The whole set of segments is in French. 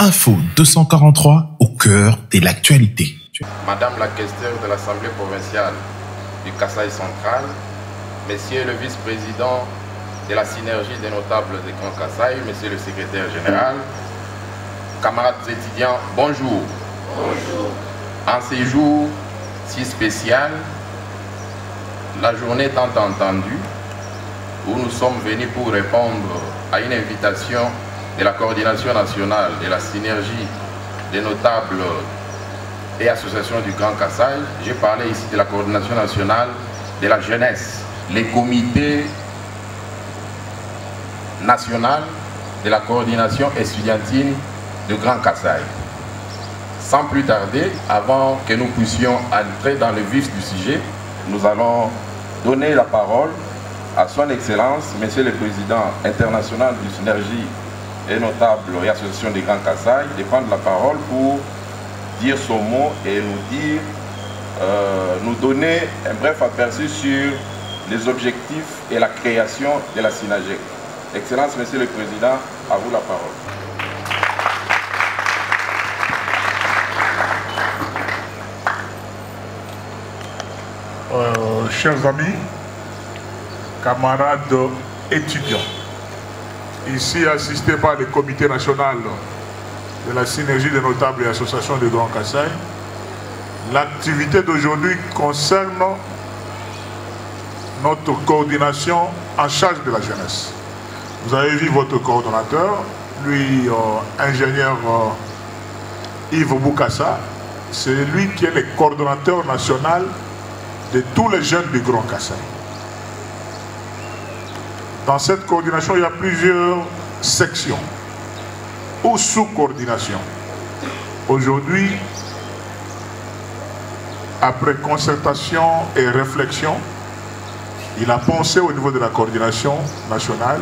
Info 243 au cœur de l'actualité. Madame la questeur de l'Assemblée provinciale du Kasaï central, Monsieur le vice-président de la synergie des notables du Grand Kasaï, Monsieur le secrétaire général, camarades étudiants, bonjour. Bonjour. En ces jours si spécial, la journée tant entendue, où nous sommes venus pour répondre à une invitation de la coordination nationale de la synergie des notables et associations du Grand Kasaï. J'ai parlé ici de la coordination nationale de la jeunesse, les comités national de la coordination estudiantine du Grand Kasaï. Sans plus tarder, avant que nous puissions entrer dans le vif du sujet, nous allons donner la parole à son Excellence, Monsieur le Président international du Synergie et Notables et Associations du Grand Kasaï, de prendre la parole pour dire son mot et nous donner un bref aperçu sur les objectifs et la création de la SYNAGEC. Excellence, Monsieur le Président, à vous la parole. Chers amis, camarades étudiants, ici assistés par le comité national de la synergie des notables et associations du Grand Kasaï, l'activité d'aujourd'hui concerne notre coordination en charge de la jeunesse. Vous avez vu votre coordonnateur, lui, ingénieur Yves Boukassa, c'est lui qui est le coordonnateur national de tous les jeunes du Grand Kasaï. Dans cette coordination, il y a plusieurs sections ou sous-coordinations. Aujourd'hui, après concertation et réflexion, il a pensé au niveau de la coordination nationale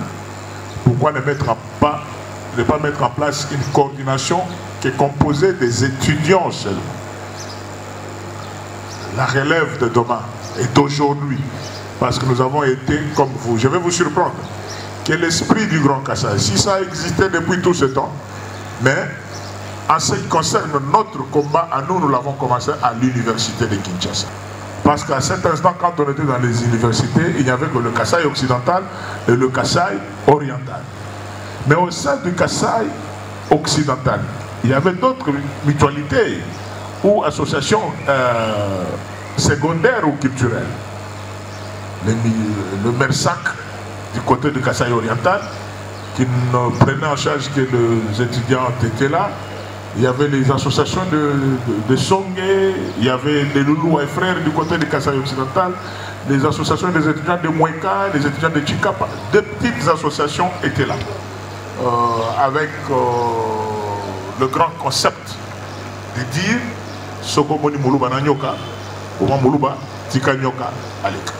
pourquoi ne pas mettre en place une coordination qui est composée des étudiants seulement. La relève de demain et d'aujourd'hui, parce que nous avons été comme vous. Je vais vous surprendre que l'esprit du Grand Kasaï, si ça a existé depuis tout ce temps, mais en ce qui concerne notre combat, à nous l'avons commencé à l'université de Kinshasa. Parce qu'à cet instant, quand on était dans les universités, il n'y avait que le Kasaï occidental et le Kasaï oriental. Mais au sein du Kasaï occidental, il y avait d'autres mutualités ou associations secondaires ou culturelles. Le MERSAC du côté du Kasaï oriental, qui ne prenait en charge que les étudiants étaient là. Il y avait les associations de Songé, il y avait les Loulou et frères du côté du Kasaï occidental, les associations des étudiants de Moueka, les étudiants de Chikapa. Deux petites associations étaient là, avec le grand concept de dire Sokomoni Moulouba Nanyoka, Oma Moulouba, Tika Nyoka, Aleka.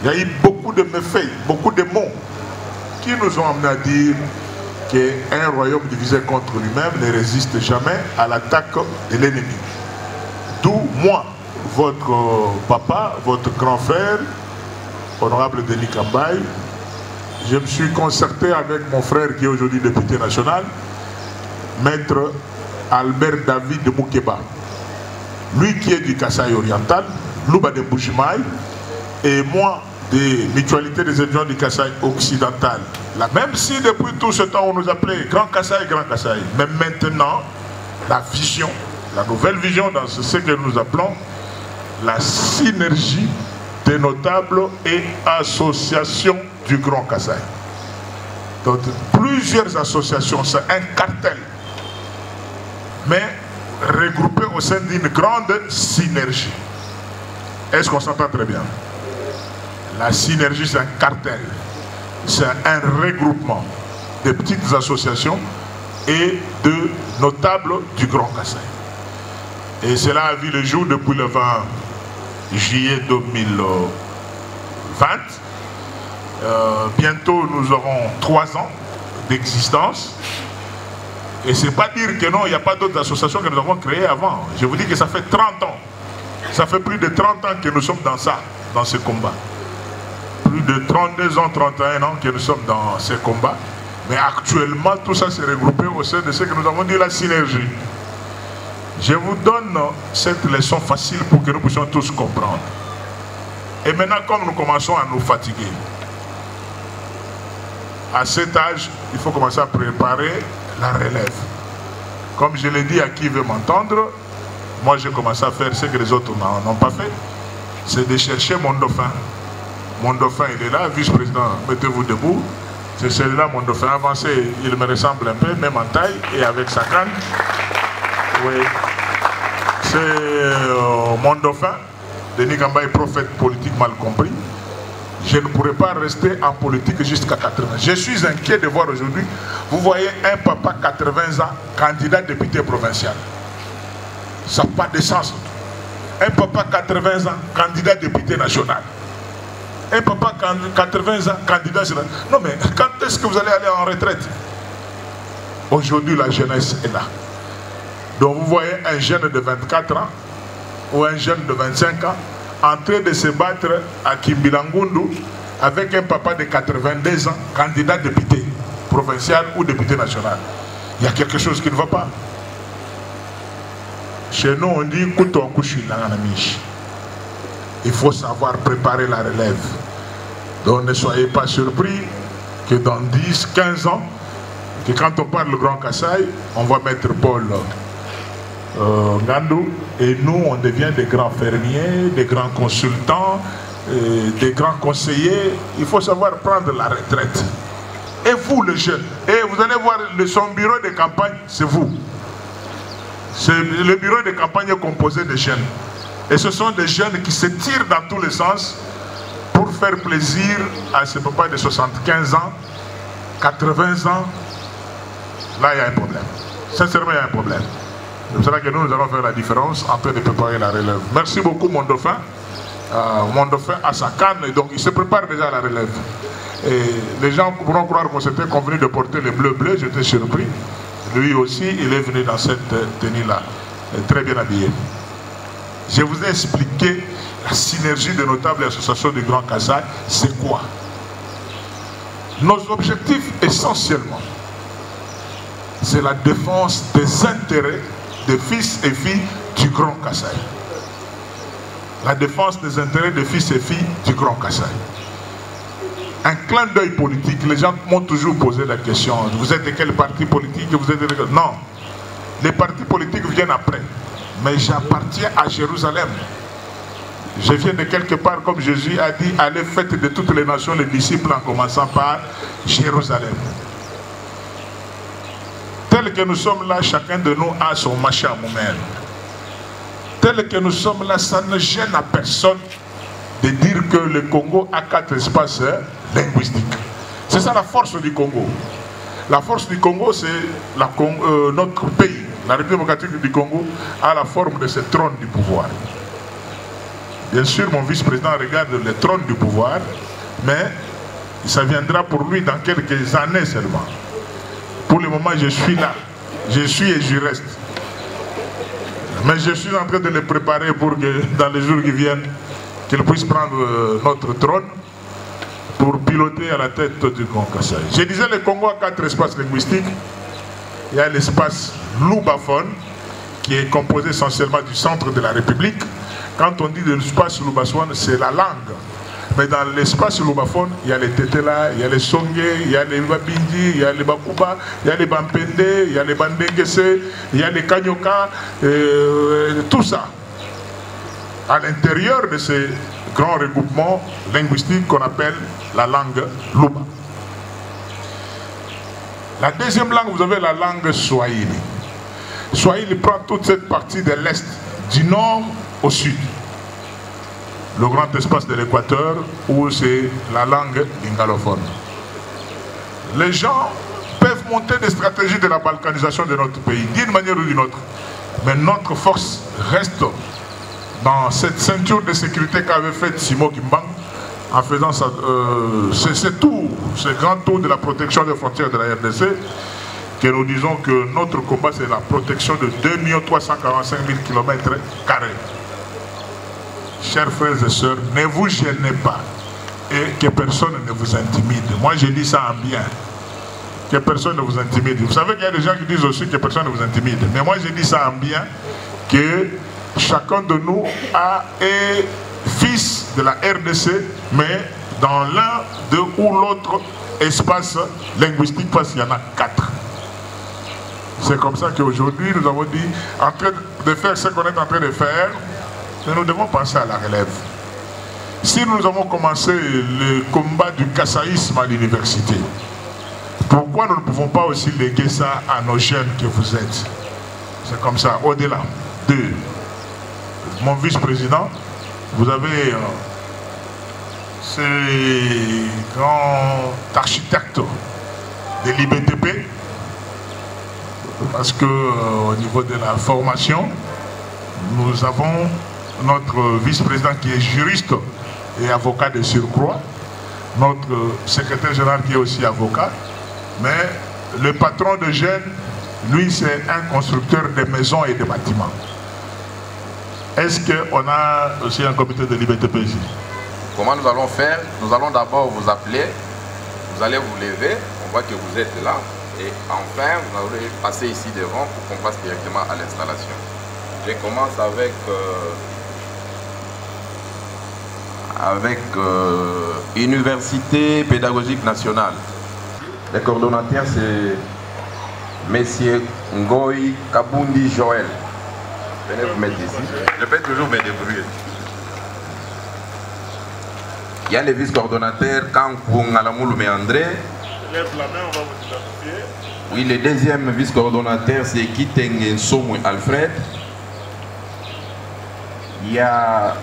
Il y a eu beaucoup de méfaits, beaucoup de mots qui nous ont amené à dire qu'un royaume divisé contre lui-même ne résiste jamais à l'attaque de l'ennemi. D'où moi, votre papa, votre grand frère, honorable Denis Kambaï, je me suis concerté avec mon frère qui est aujourd'hui député national, maître Albert David de Moukeba. Lui qui est du Kasaï oriental, Louba de Bouchimaï, et moi des mutualités des étudiants du Kasaï occidental. Même si depuis tout ce temps on nous appelait Grand Kasaï, mais maintenant la vision, la nouvelle vision dans ce que nous appelons la synergie des notables et associations du Grand Kasaï. Donc plusieurs associations, c'est un cartel, mais regroupé au sein d'une grande synergie. Est-ce qu'on s'entend très bien? La synergie, c'est un cartel, c'est un regroupement de petites associations et de notables du Grand Kasaï. Et cela a vu le jour depuis le 20 juillet 2020. Bientôt, nous aurons 3 ans d'existence. Et c'est pas dire que non, il n'y a pas d'autres associations que nous avons créées avant. Je vous dis que ça fait 30 ans. Ça fait plus de 30 ans que nous sommes dans ça, dans ce combat. Plus de 32 ans, 31 ans que nous sommes dans ce combat. Mais actuellement, tout ça s'est regroupé au sein de ce que nous avons dit la synergie. Je vous donne cette leçon facile pour que nous puissions tous comprendre. Et maintenant, comme nous commençons à nous fatiguer, à cet âge, il faut commencer à préparer la relève. Comme je l'ai dit à qui veut m'entendre, moi j'ai commencé à faire ce que les autres n'ont pas fait. C'est de chercher mon dauphin. Mon dauphin, il est là, vice-président, mettez-vous debout. C'est celui-là, mon dauphin avancé, il me ressemble un peu, même en taille et avec sa canne. Oui. C'est mon dauphin, Denis Gamba est prophète politique mal compris. Je ne pourrais pas rester en politique jusqu'à 80 ans. Je suis inquiet de voir aujourd'hui, vous voyez un papa 80 ans, candidat député provincial. Ça n'a pas de sens. Un papa 80 ans, candidat député national. Un papa 80 ans, candidat national. Non mais quand est-ce que vous allez aller en retraite? Aujourd'hui la jeunesse est là. Donc vous voyez un jeune de 24 ans ou un jeune de 25 ans en train de se battre à Kimbilangundu avec un papa de 82 ans, candidat député provincial ou député national. Il y a quelque chose qui ne va pas. Chez nous, on dit il faut savoir préparer la relève. Donc ne soyez pas surpris que dans 10, 15 ans, que quand on parle du Grand Kasaï, on va mettre Paul Ngandou, et nous on devient des grands fermiers, des grands consultants, des grands conseillers. Il faut savoir prendre la retraite. Et vous les jeunes, et vous allez voir son bureau de campagne, c'est vous. Le bureau de campagne est composé de jeunes. Et ce sont des jeunes qui se tirent dans tous les sens pour faire plaisir à ce papa de 75 ans, 80 ans. Là, il y a un problème. Sincèrement, il y a un problème. C'est pour cela que nous allons faire la différence en train de préparer la relève. Merci beaucoup, mon dauphin. Mon dauphin a sa canne, et donc il se prépare déjà à la relève. Et les gens pourront croire qu'on s'était convenu de porter le bleu-bleu, j'étais surpris. Lui aussi, il est venu dans cette tenue-là, très bien habillé. Je vous ai expliqué la synergie de notables associations du Grand Kasaï, c'est quoi? Nos objectifs essentiellement, c'est la défense des intérêts des fils et filles du Grand Kasaï. La défense des intérêts des fils et filles du Grand Kasaï. Un clin d'œil politique, les gens m'ont toujours posé la question, vous êtes de quel parti politique? Vous êtes de... Non, les partis politiques viennent après. Mais j'appartiens à Jérusalem. Je viens de quelque part, comme Jésus a dit, allez faites de toutes les nations les disciples en commençant par Jérusalem. Tel que nous sommes là, chacun de nous a son machin moumel. Tel que nous sommes là, ça ne gêne à personne de dire que le Congo a 4 espaces linguistiques. C'est ça la force du Congo. La force du Congo, c'est notre pays. La République démocratique du Congo a la forme de ce trône du pouvoir. Bien sûr, mon vice-président regarde le trône du pouvoir, mais ça viendra pour lui dans quelques années seulement. Pour le moment, je suis là. Je suis et je reste. Mais je suis en train de le préparer pour que dans les jours qui viennent, qu'il puisse prendre notre trône pour piloter à la tête du Grand Kasaï. Je disais, le Congo a 4 espaces linguistiques. Il y a l'espace loubaphone, qui est composé essentiellement du centre de la République. Quand on dit de l'espace loubaphone, c'est la langue. Mais dans l'espace loubaphone, il y a les Tetela, il y a les Songé, il y a les Babindi, il y a les Bakuba, il y a les Bampende, il y a les Bandengese, il y a les Kanyoka, tout ça. À l'intérieur de ces grands regroupements linguistiques qu'on appelle la langue louba. La deuxième langue, vous avez la langue Swahili. Swahili prend toute cette partie de l'Est, du nord au sud. Le grand espace de l'Équateur, où c'est la langue lingalophone. Les gens peuvent monter des stratégies de la balkanisation de notre pays, d'une manière ou d'une autre. Mais notre force reste dans cette ceinture de sécurité qu'avait faite Simo Kimbang, en faisant ce grand tour de la protection des frontières de la RDC, que nous disons que notre combat, c'est la protection de 2 345 000 km². Chers frères et sœurs, ne vous gênez pas et que personne ne vous intimide. Moi, je dis ça en bien. que personne ne vous intimide. Vous savez qu'il y a des gens qui disent aussi que personne ne vous intimide. Mais moi, je dis ça en bien, que chacun de nous est fils de la RDC, mais dans l'un ou l'autre espace linguistique, parce qu'il y en a 4. C'est comme ça qu'aujourd'hui, nous avons dit, en train de faire ce qu'on est en train de faire, nous devons penser à la relève. Si nous avons commencé le combat du kassaïsme à l'université, pourquoi nous ne pouvons pas aussi léguer ça à nos jeunes que vous êtes? C'est comme ça. Au-delà de mon vice-président, vous avez ces grands architectes de l'IBTP, parce que au niveau de la formation, nous avons notre vice-président qui est juriste et avocat de surcroît, notre secrétaire général qui est aussi avocat, mais le patron de jeunes, lui, c'est un constructeur de maisons et de bâtiments. Est-ce qu'on a aussi un comité de l'IBTP ici? Comment nous allons faire? Nous allons d'abord vous appeler, vous allez vous lever, on voit que vous êtes là, et enfin, vous allez passer ici devant pour qu'on passe directement à l'installation. Je commence avec Université pédagogique nationale. Le coordonnateur, c'est Monsieur Ngoï Kabundi Joël. Venez vous mettre ici. Je peux toujours me débrouiller. Il y a le vice-coordonnateur Kankou Ngalamoulou André. Lève la main, on va vous identifier. Oui, le deuxième vice-coordonnateur, c'est Kiteng Nsomou Alfred. Il y a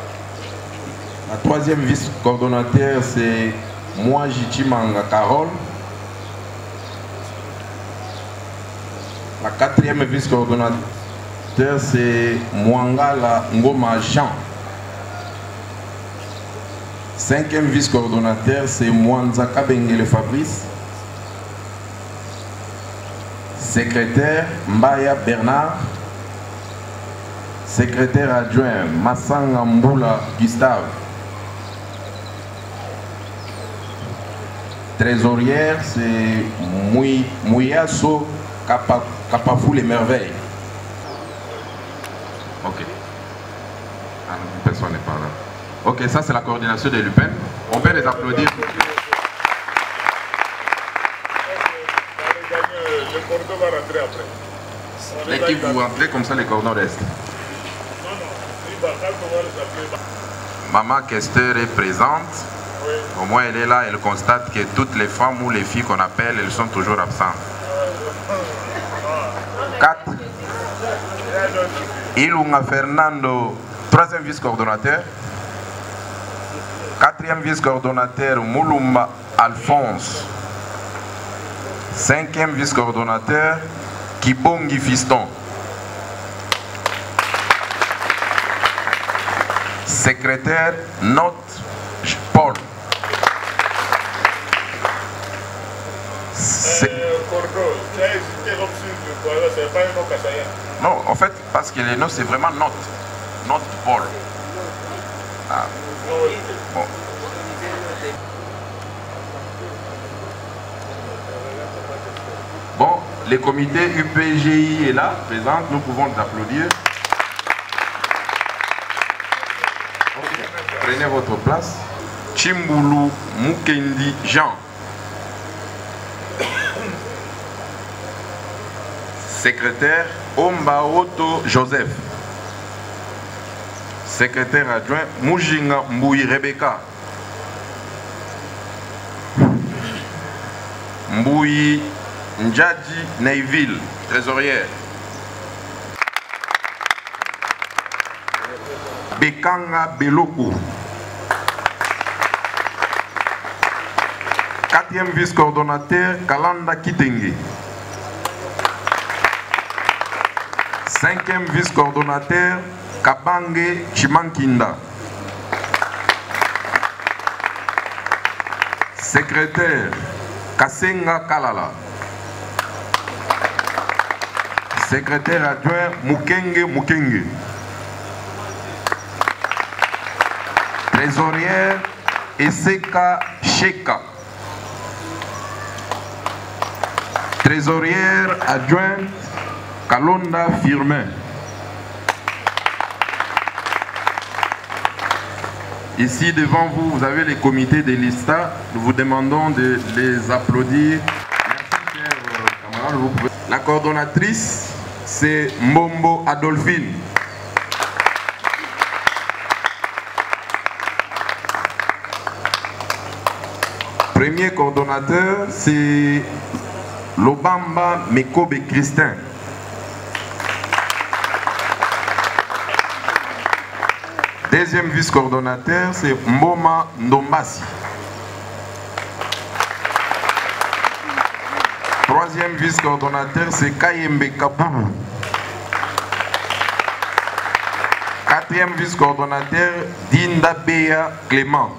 la troisième vice-coordonnateur, c'est moi Jichimanga Carole. La quatrième vice-coordonnateur, c'est Mwangala Ngoma Jean. Cinquième vice-coordonnateur, c'est Mwanzaka Bengele Fabrice. Secrétaire, Mbaya Bernard. Secrétaire adjoint, Massanga Mboula Gustave. Trésorière, c'est Mouyasso Kapafou les merveilles. Ok. Personne n'est pas là. Ok, ça c'est la coordination de l'UPEN. On peut les applaudir. Le cordon va rentrer après. L'équipe, vous rentrez comme ça, les cordons restent. Maman Kester est présente. Oui. Au moins elle est là, elle constate que toutes les femmes ou les filles qu'on appelle, elles sont toujours absentes. 4. Ilunga Fernando, 3e vice-coordonnateur. 4e vice-coordonnateur, Moulumba Alphonse. 5e vice-coordonnateur, Kibongi Fiston. Secrétaire, Note Paul. Non, en fait, parce que les notes, c'est vraiment Note. Note Paul. Ah. Bon. Bon, le comité UPGI est là, présent, nous pouvons l'applaudir. Prenez votre place. Chimboulou Mukendi Jean. Secrétaire Ombaoto Joseph. Secrétaire adjoint Mujinga Mbouy Rebecca. Mbouy Ndjadji Neiville, trésorière. Bekanga Beloko. 4e vice-coordonnateur Kalanda Kitenge. 5e vice-coordonnateur Kabange Chimankinda. Secrétaire Kasenga Kalala. Secrétaire adjoint Mukenge Mukenge. Trésorière Eseka Sheka. Trésorière adjointe Kalonda Firmin. Ici devant vous, vous avez les comités de l'ISTA. Nous vous demandons de les applaudir. Merci, chers camarades. La coordonnatrice, c'est Mbombo Adolphine. Premier coordonnateur, c'est Lobamba Mekobe Christin. Deuxième vice-coordonnateur, c'est Mboma Ndombasi. Troisième vice-coordonnateur, c'est Kayembe Kaboulou. Quatrième vice-coordonnateur, Dinda Beya Clément.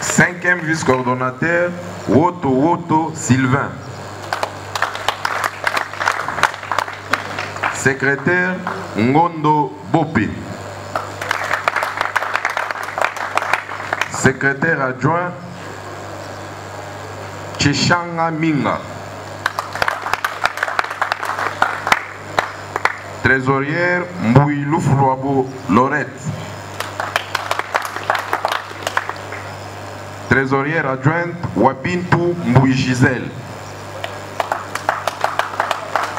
Cinquième vice-coordonnateur, Woto Sylvain. Secrétaire, Ngondo Bopé. Secrétaire adjoint, Cheshanga Minga. Trésorière, Mbouilou Flouabo Lorette. Trésorière adjointe, Wapintou Mbouy Gisèle.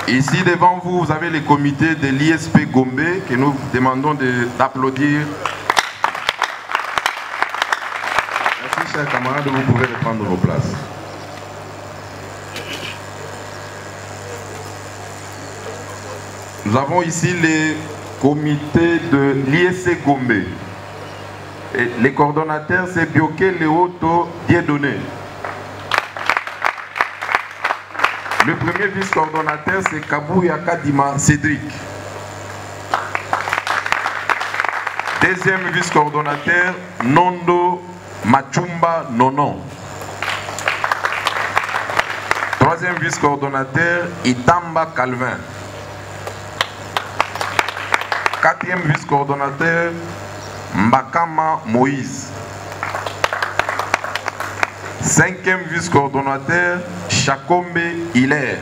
Ici devant vous, vous avez les comités de l'ISP Gombe que nous demandons d'applaudir. Merci chers camarades, vous pouvez reprendre vos places. Nous avons ici les comités de l'ISC Gombe. Et les coordonnateurs, c'est Bioké Léoto Dieudonné. Le premier vice-coordonnateur, c'est Kabouya Kadima Cédric. Deuxième vice-coordonnateur, Nondo Machumba Nonon. Troisième vice-coordonnateur, Itamba Calvin. Quatrième vice-coordonnateur, Mbakama Moïse. Cinquième vice-coordonnateur, Chakombe Hilaire.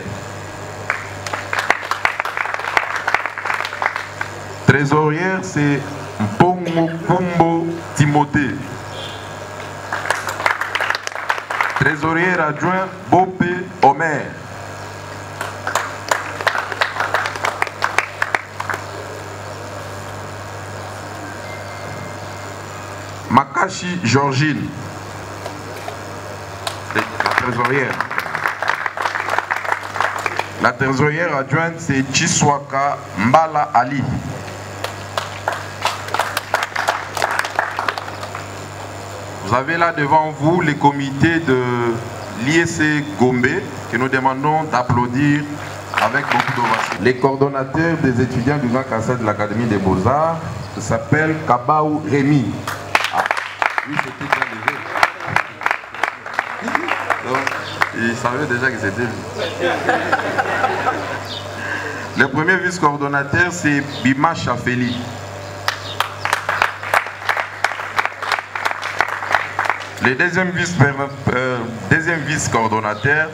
Trésorière, c'est Mpongo Kumbo Timothée. Trésorière adjoint, Bopé Omer. Makashi Georgine. La trésorière. La trésorière adjointe, c'est Chiswaka Mbala Ali. Vous avez là devant vous les comités de l'ISC Gombe que nous demandons d'applaudir avec beaucoup d'ovation. Les coordonnateurs des étudiants du Grand Kassai de l'Académie des Beaux-Arts s'appellent Kabaou Rémi. Ah, oui, c'était bien levé. Il savait déjà que c'était lui. Le premier vice-coordonnateur, c'est Bima Chafeli. Le deuxième vice-coordonnateur,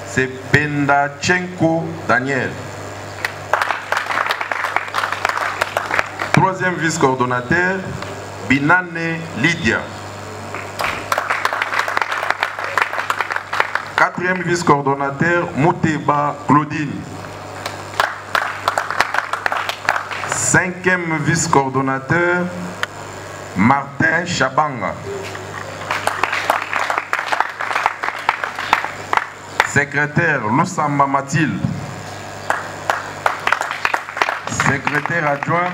c'est Pendachenko Daniel. Troisième vice-coordonnateur, Binane Lydia. Quatrième vice-coordonnateur, Mouteba Claudine. Cinquième vice-coordonnateur, Martin Chabanga. Secrétaire, Loussamba Mathilde. Secrétaire adjoint,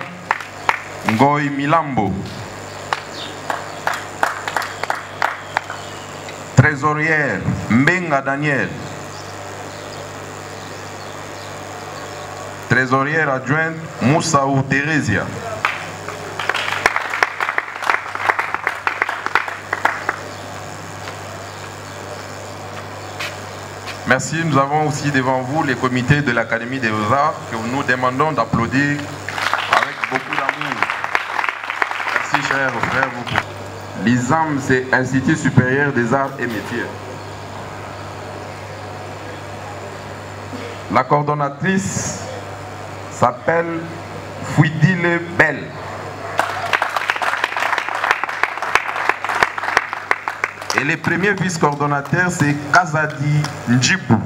Ngoy Milambo. Trésorière, Mbenga Daniel. Trésorière adjointe, Moussaou Thérésia. Merci. Nous avons aussi devant vous les comités de l'Académie des Beaux-Arts que nous demandons d'applaudir avec beaucoup d'amour. Merci, chers frères. L'ISAM, c'est Institut supérieur des arts et métiers. La coordonnatrice s'appelle Fouidile Bell. Et le premier vice-coordonnateur, c'est Kazadi Njibou.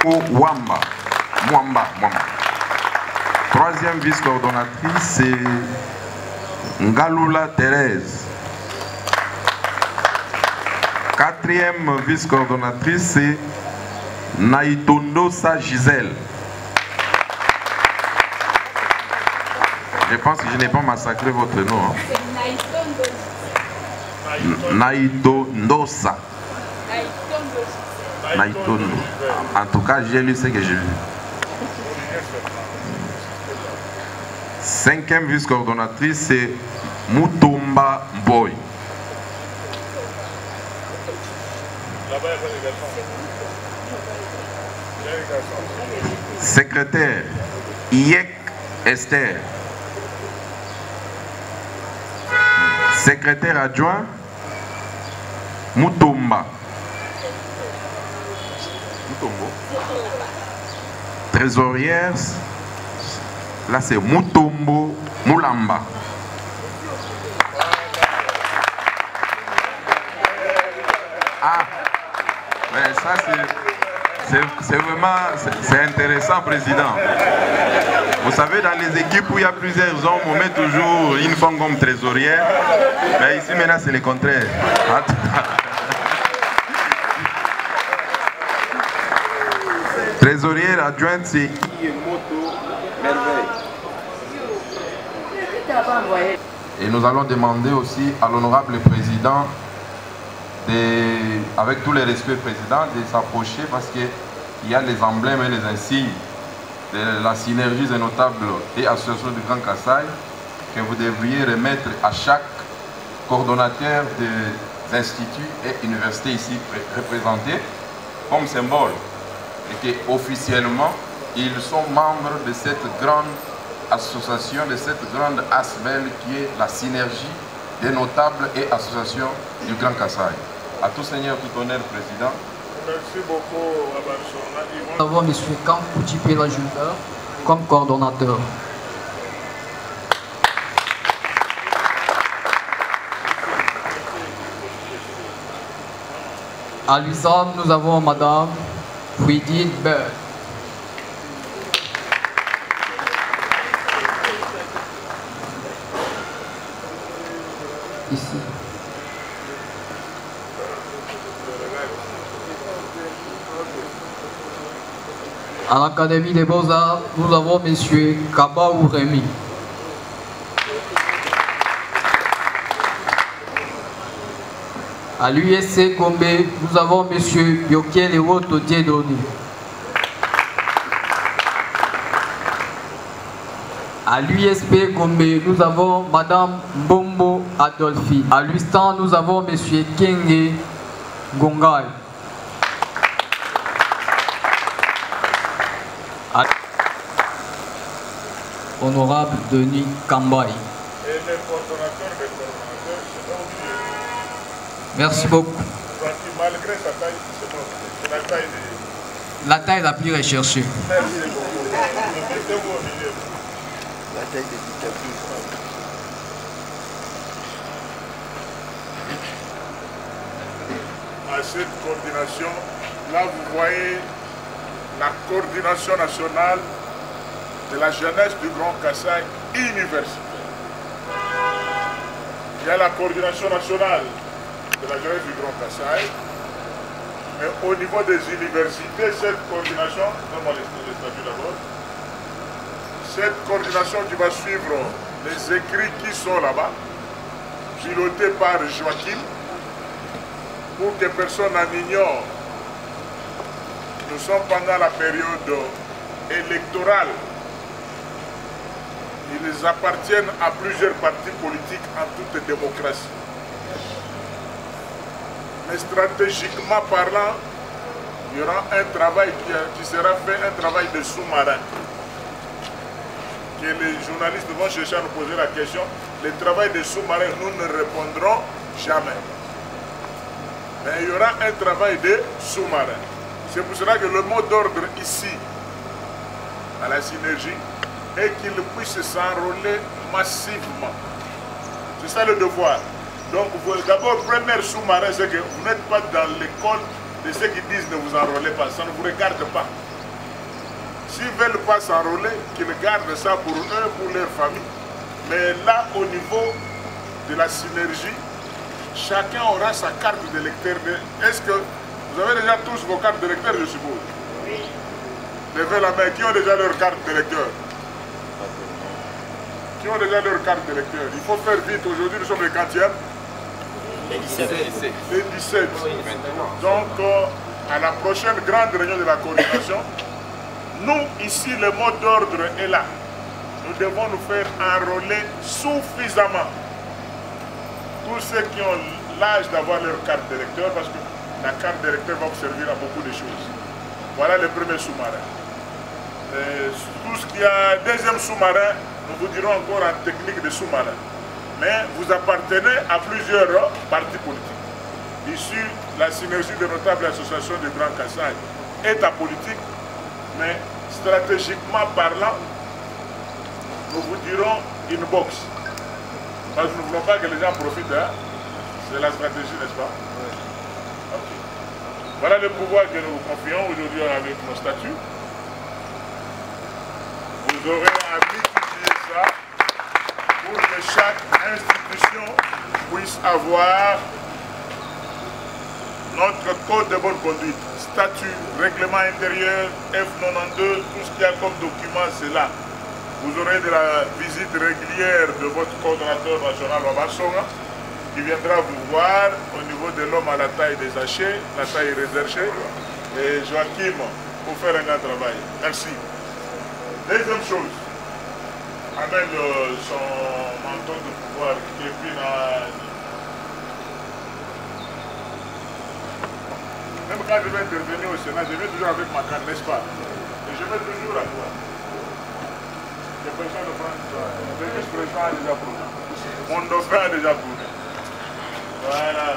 Ou Mwamba. Troisième vice-coordonnatrice, c'est Ngalula Thérèse. Quatrième vice-coordonnatrice, c'est Naïtondosa Gisèle. Je pense que je n'ai pas massacré votre nom. Hein. Naïtondosa. Naïtondo. En tout cas, j'ai lu ce que j'ai vu. Cinquième vice-coordonnatrice, c'est Mutomba Boy. Secrétaire, Iek Esther. Secrétaire adjoint, Mutomba. Trésorière, là c'est Mutombo Mulamba. Ah, mais ça c'est vraiment c'est intéressant, président. Vous savez, dans les équipes où il y a plusieurs hommes, on met toujours une femme comme trésorière. Mais ici maintenant c'est le contraire. Trésorière adjointe, c'est Iemoto Merveille. Et nous allons demander aussi à l'honorable président, avec tous les respects président, de s'approcher parce qu'il y a les emblèmes et les insignes de la synergie des notables et associations du Grand Kasaï que vous devriez remettre à chaque coordonnateur des instituts et universités ici représentés comme symbole. Et qu'officiellement, ils sont membres de cette grande association, de cette grande ASBEL qui est la synergie des notables et associations du Grand Kasaï. À tout seigneur, tout honneur, président. Merci beaucoup, Nous avons M. Kampouti Pela Junior comme coordonnateur. À l'USAM, nous avons Mme Fouidine Bell. Ici. À l'Académie des Beaux-Arts, nous avons M. Kabaou Rémi. À l'USC Gombe, nous avons M. Yokel Ewoto Diedoni. À l'USP Gombe, nous avons Mme Mbombo Adolphi. À l'USTAN, nous avons M. Kenge Gongai. Honorable Denis Kambaï. Et les coordonnateurs, Merci beaucoup. malgré sa taille, c'est la taille La taille la plus recherchée. Merci beaucoup. Mettez-vous au milieu. La taille des dictatures. À cette coordination, là vous voyez la coordination nationale de la jeunesse du Grand Kasaï universitaire. Il y a la coordination nationale de la jeunesse du Grand Kasaï, mais au niveau des universités, cette coordination, donne-moi les statuts d'abord, cette coordination qui va suivre les écrits qui sont là-bas, pilotés par Joachim, pour que personne n'en ignore. Nous sommes pendant la période électorale. Ils appartiennent à plusieurs partis politiques en toute démocratie. Mais stratégiquement parlant, il y aura un travail qui sera fait, un travail de sous-marin. Que les journalistes vont chercher à nous poser la question. Le travail de sous-marin, nous ne répondrons jamais. Mais il y aura un travail de sous-marin. C'est pour cela que le mot d'ordre ici, à la synergie, est qu'il puisse s'enrôler massivement. C'est ça le devoir. Donc d'abord, premier sous-marin, c'est que vous n'êtes pas dans l'école de ceux qui disent ne vous enrôlez pas. Ça ne vous regarde pas. S'ils ne veulent pas s'enrôler, qu'ils gardent ça pour eux, pour leur famille. Mais là, au niveau de la synergie, chacun aura sa carte d'électeur. Est-ce que vous avez déjà tous vos cartes d'électeur, je suppose? Oui. Levez la main. Qui ont déjà leur carte d'électeur? Qui ont déjà leur carte d'électeur? Il faut faire vite. Aujourd'hui, nous sommes les 40e. Les 17. Les 17. Donc, à la prochaine grande réunion de la coordination, nous, ici, le mot d'ordre est là. Nous devons nous faire enrôler suffisamment. Tous ceux qui ont l'âge d'avoir leur carte d'électeur, parce que la carte d'électeur va vous servir à beaucoup de choses. Voilà le premier sous-marin. Tout ce qui a deuxième sous-marin, nous vous dirons encore en technique de sous-marin. Mais vous appartenez à plusieurs partis politiques. Ici, la synergie de notables associations du Grand Kassai est apolitique, mais stratégiquement parlant, nous vous dirons une boxe. Parce que nous ne voulons pas que les gens profitent. Hein? C'est la stratégie, n'est-ce pas? Oui. Okay. Voilà le pouvoir que nous vous confions aujourd'hui avec nos statuts. Vous aurez à multiplier ça pour que chaque institution puisse avoir notre code de bonne conduite, statut, règlement intérieur, F92, tout ce qu'il y a comme document, c'est là. Vous aurez de la visite régulière de votre coordonnateur national Wabasonga qui viendra vous voir au niveau de l'homme à la taille des hachets, la taille réserchée, et Joachim pour faire un grand travail. Merci. Deuxième chose, amène son menton de pouvoir qui est pris dans... Même quand je vais intervenir au Sénat, je vais toujours avec ma carte, n'est-ce pas? Et je vais toujours à toi. Le président de France, le vice-président a déjà prouvé. Mon dauphin a déjà prouvé. Voilà.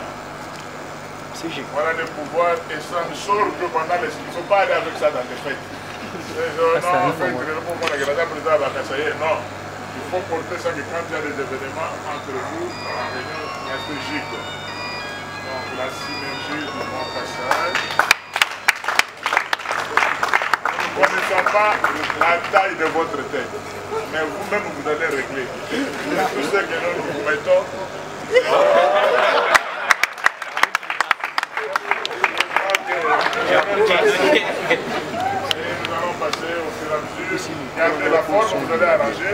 Voilà le pouvoir et ça ne sort que pendant les... Il ne faut pas aller avec ça dans les fêtes. Non, en fait, non. Il faut porter ça que quand il y a des événements entre vous, en réunion stratégique. Donc la synergie du Grand Kassai. Nous ne connaissons pas la taille de votre tête, mais vous-même vous allez régler. Tout ce que nous vous mettons. Et nous allons passer au fur et à mesure. Gardez la forme, vous allez arranger.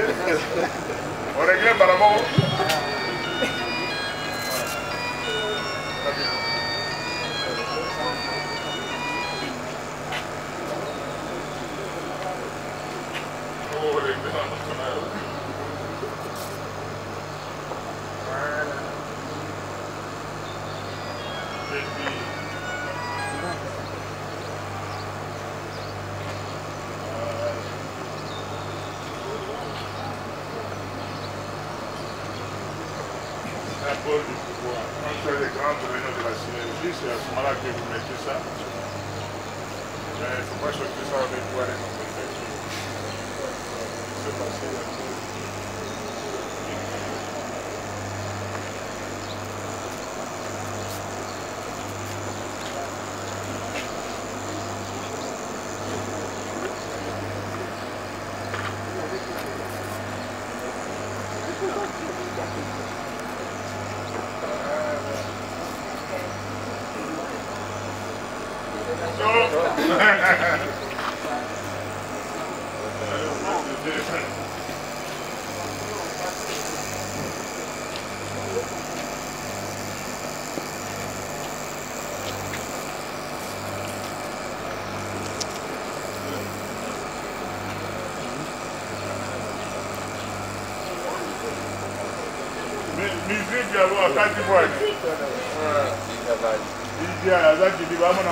On règle par rapport. Du pouvoir. Quand tu as les grandes réunions de la synergie, c'est à ce moment-là que vous mettez ça. Mais il ne faut pas sortir ça avec toi les noms. C'est passé. Musique d'abord, quand tu vois. Il dit à la qui dit vraiment non.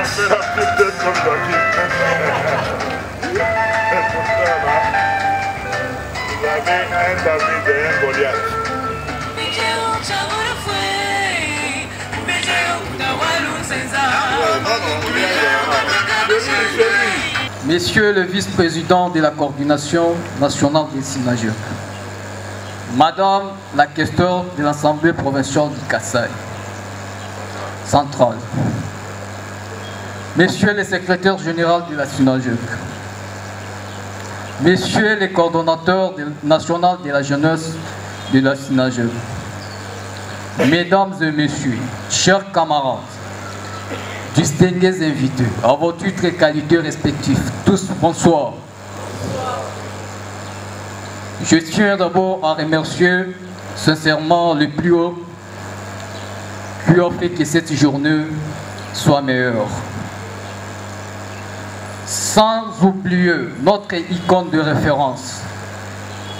fait la pub d'être comme Joachim. C'est pour ça, là, vous avez un David et un Goliath. Messieurs le vice-président de la coordination nationale des Sinajeux, Madame la questeur de l'Assemblée provinciale du Kasaï centrale, Messieurs les secrétaires généraux de la Sinajeux, Messieurs les coordonnateurs nationaux de la jeunesse de la Sinajeux, Mesdames et Messieurs, chers camarades, distingués invités, à vos titres et qualités respectifs, tous bonsoir. Je tiens d'abord à remercier sincèrement le plus haut qui a fait que cette journée soit meilleure. Sans oublier notre icône de référence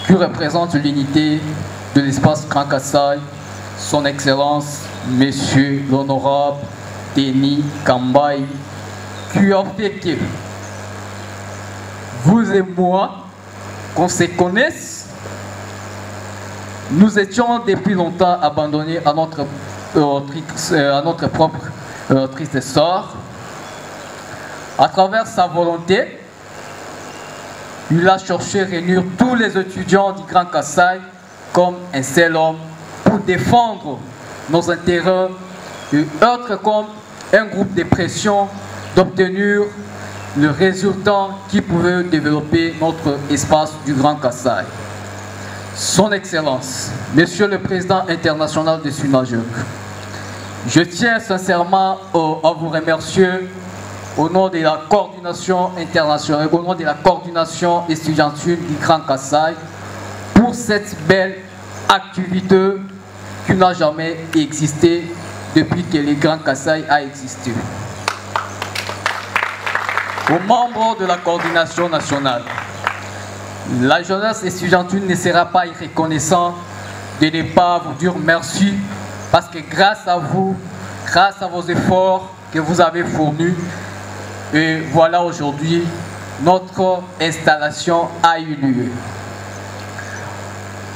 qui représente l'unité de l'espace Grand Kasaï, son Excellence, Monsieur l'Honorable Denis Kambaï, qui a fait que vous et moi, qu'on se connaisse, nous étions depuis longtemps abandonnés à notre propre triste sort. À travers sa volonté, il a cherché à réunir tous les étudiants du Grand Kasaï comme un seul homme pour défendre nos intérêts et être comme un groupe de pression d'obtenir le résultat qui pouvait développer notre espace du Grand Kasaï. Son Excellence, Monsieur le Président international de Sinajeux, je tiens sincèrement à vous remercier au nom de la coordination internationale, au nom de la coordination estudiantine du Grand Kasaï pour cette belle activité qui n'a jamais existé depuis que le Grand Kasaï a existé. Aux membres de la coordination nationale, la jeunesse estudiantine ne sera pas reconnaissante de ne pas vous dire merci parce que grâce à vous, grâce à vos efforts que vous avez fournis, et voilà aujourd'hui notre installation a eu lieu.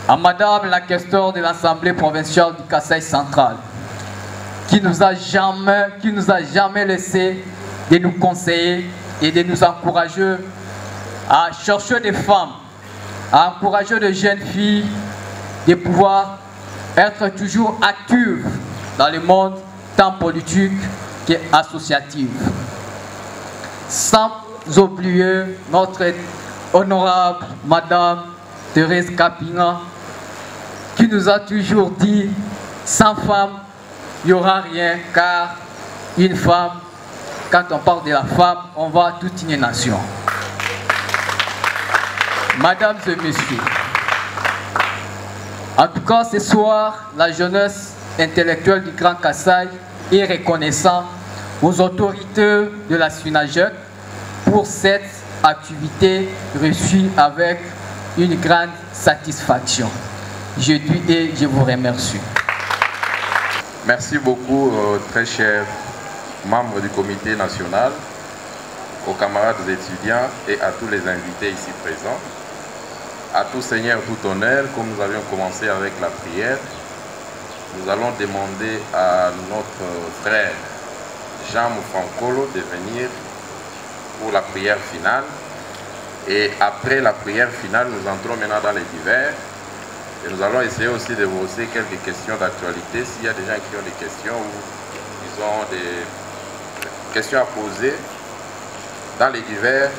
À Madame la questeur de l'Assemblée provinciale du Kasaï central, qui nous a jamais laissé de nous conseiller et de nous encourager à chercher des femmes, à encourager de jeunes filles de pouvoir être toujours actives dans le monde tant politique qu'associatif. Sans oublier notre honorable Madame Thérèse Kapina, qui nous a toujours dit sans femme, il n'y aura rien, car une femme, quand on parle de la femme, on voit toute une nation. Mesdames et messieurs, en tout cas ce soir, la jeunesse intellectuelle du Grand Kasaï est reconnaissante aux autorités de la Sinajeux pour cette activité reçue avec une grande satisfaction. Je dis et je vous remercie. Merci beaucoup, très chers membres du comité national, aux camarades étudiants et à tous les invités ici présents. À tout Seigneur, tout honneur, comme nous avions commencé avec la prière, nous allons demander à notre frère Jean Moufrancolo de venir pour la prière finale. Et après la prière finale, nous entrons maintenant dans les divers. Et nous allons essayer aussi de poser quelques questions d'actualité. S'il y a des gens qui ont des questions ou ils ont des questions à poser, dans les divers,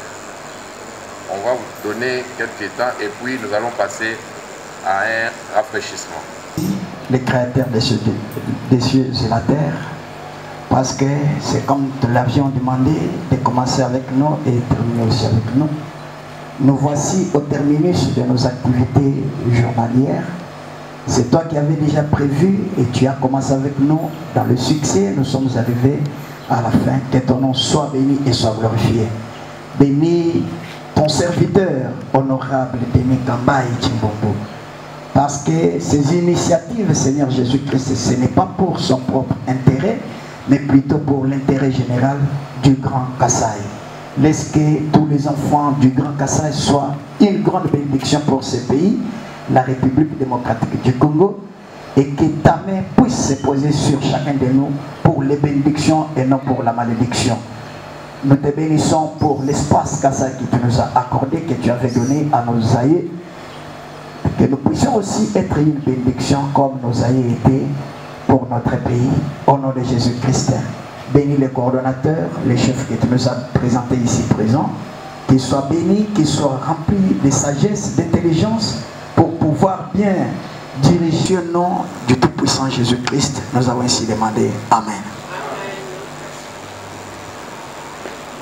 on va vous donner quelques temps et puis nous allons passer à un rafraîchissement. Le Créateur des cieux et la terre, parce que c'est comme nous l'avions demandé de commencer avec nous et terminer aussi avec nous. Nous voici au terminus de nos activités journalières. C'est toi qui avais déjà prévu et tu as commencé avec nous dans le succès. Nous sommes arrivés à la fin. Que ton nom soit béni et soit glorifié. Bénis ton serviteur honorable Denis Kambaï Chimbombo. Parce que ces initiatives, Seigneur Jésus-Christ, ce n'est pas pour son propre intérêt, mais plutôt pour l'intérêt général du Grand Kasaï. Laisse que tous les enfants du Grand Kasaï soient une grande bénédiction pour ce pays, la République démocratique du Congo, et que ta main puisse se poser sur chacun de nous pour les bénédictions et non pour la malédiction. Nous te bénissons pour l'espace Kasaï que tu nous as accordé, que tu avais donné à nos aïeux, que nous puissions aussi être une bénédiction comme nos aïeux étaient pour notre pays, au nom de Jésus-Christ. Bénis les coordonnateurs, les chefs que tu nous as présentés ici présents, qu'ils soient bénis, qu'ils soient remplis de sagesse, d'intelligence, pour pouvoir bien diriger le nom du Tout-Puissant Jésus-Christ. Nous avons ainsi demandé. Amen.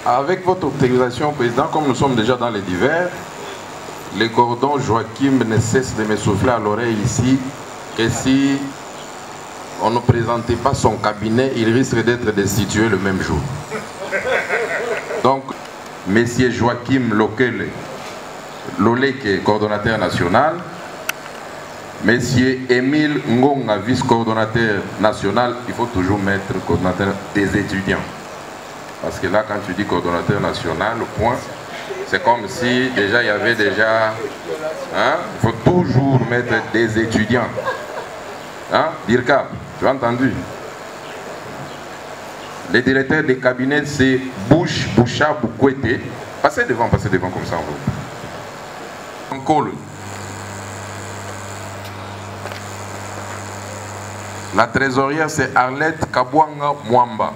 Avec votre autorisation, Président, comme nous sommes déjà dans les divers, les cordons Joachim ne cesse de me souffler à l'oreille ici que si on ne présentait pas son cabinet, il risque d'être destitué le même jour. Donc, Messieurs Joachim Loleke, coordonnateur national, Monsieur Émile Ngonga, vice-coordonnateur national, il faut toujours mettre coordonnateur des étudiants. Parce que là, quand tu dis coordonnateur national, le point, c'est comme si déjà il y avait déjà... Hein, il faut toujours mettre des étudiants. Hein, Dirka, tu as entendu? Les directeurs des cabinets, c'est Boucha Boukwete. Passez devant comme ça. En col. La trésorière, c'est Arlette Kabwanga Mwamba.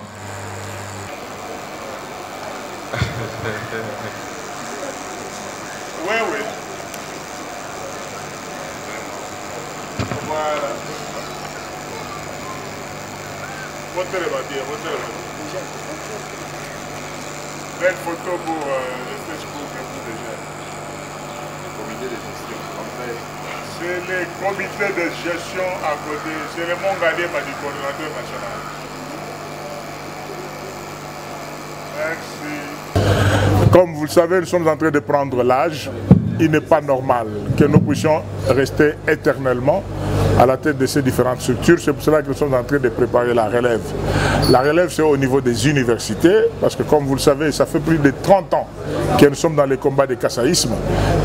Oui. Voilà. Belle photo pour le Facebook et pour les jeunes. Le comité de gestion. C'est le comité de gestion à côté. C'est le Mongadé du coordonnateur national. Merci. Comme vous le savez, nous sommes en train de prendre l'âge. Il n'est pas normal que nous puissions rester éternellement à la tête de ces différentes structures. C'est pour cela que nous sommes en train de préparer la relève. La relève, c'est au niveau des universités, parce que comme vous le savez, ça fait plus de 30 ans que nous sommes dans les combats de kassaïsme.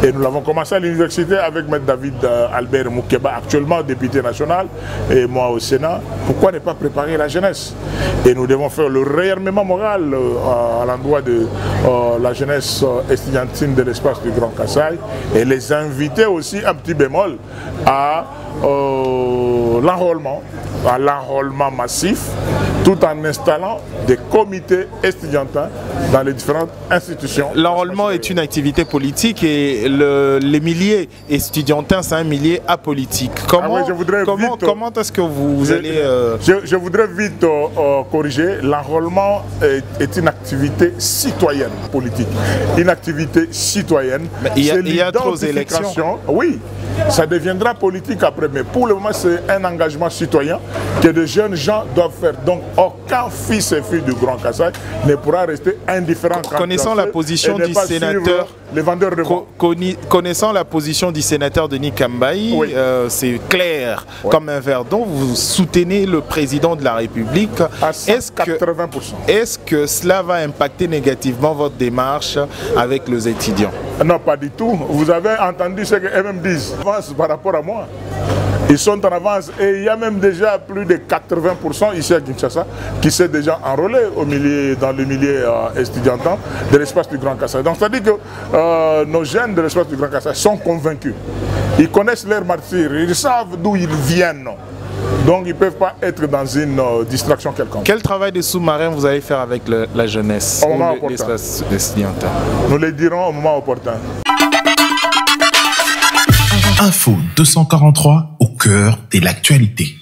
Et nous l'avons commencé à l'université avec M. David Albert Moukeba, actuellement député national, et moi au Sénat. Pourquoi ne pas préparer la jeunesse? Et nous devons faire le réarmement moral à l'endroit de la jeunesse estudiantine de l'espace du Grand Kasaï, et les inviter aussi, un petit bémol, à l'enrôlement massif, tout en installant des comités estudiantins dans les différentes institutions. L'enrôlement est une activité politique et les milliers estudiantins, c'est un millier apolitique. Comment est-ce que vous allez... Je voudrais vite corriger. L'enrôlement est une activité citoyenne politique. Une activité citoyenne. Il y a trop d'élections. Oui, ça deviendra politique après. Mais pour le moment, c'est un engagement citoyen que de jeunes gens doivent faire. Donc, aucun fils et fille du Grand Kasaï ne pourra rester indifférent. Connaissant la position du sénateur, les vendeurs de connaissant la position du sénateur Denis Kambaï, oui. C'est clair, oui. Comme un verre d'eau, vous soutenez le président de la République. À 80%. Est-ce que cela va impacter négativement votre démarche avec les étudiants? Non, pas du tout. Vous avez entendu ce que eux-mêmes disent par rapport à moi. Ils sont en avance et il y a même déjà plus de 80% ici à Kinshasa qui s'est déjà enrôlé dans le milieu estudiantin de l'espace du Grand Kasaï. Donc ça dit que nos jeunes de l'espace du Grand Kasaï sont convaincus. Ils connaissent leurs martyrs, ils savent d'où ils viennent. Donc ils ne peuvent pas être dans une distraction quelconque. Quel travail de sous-marin vous allez faire avec la jeunesse ou l'espace estudiantin? Nous le dirons au moment opportun. Info 243 au cœur de l'actualité.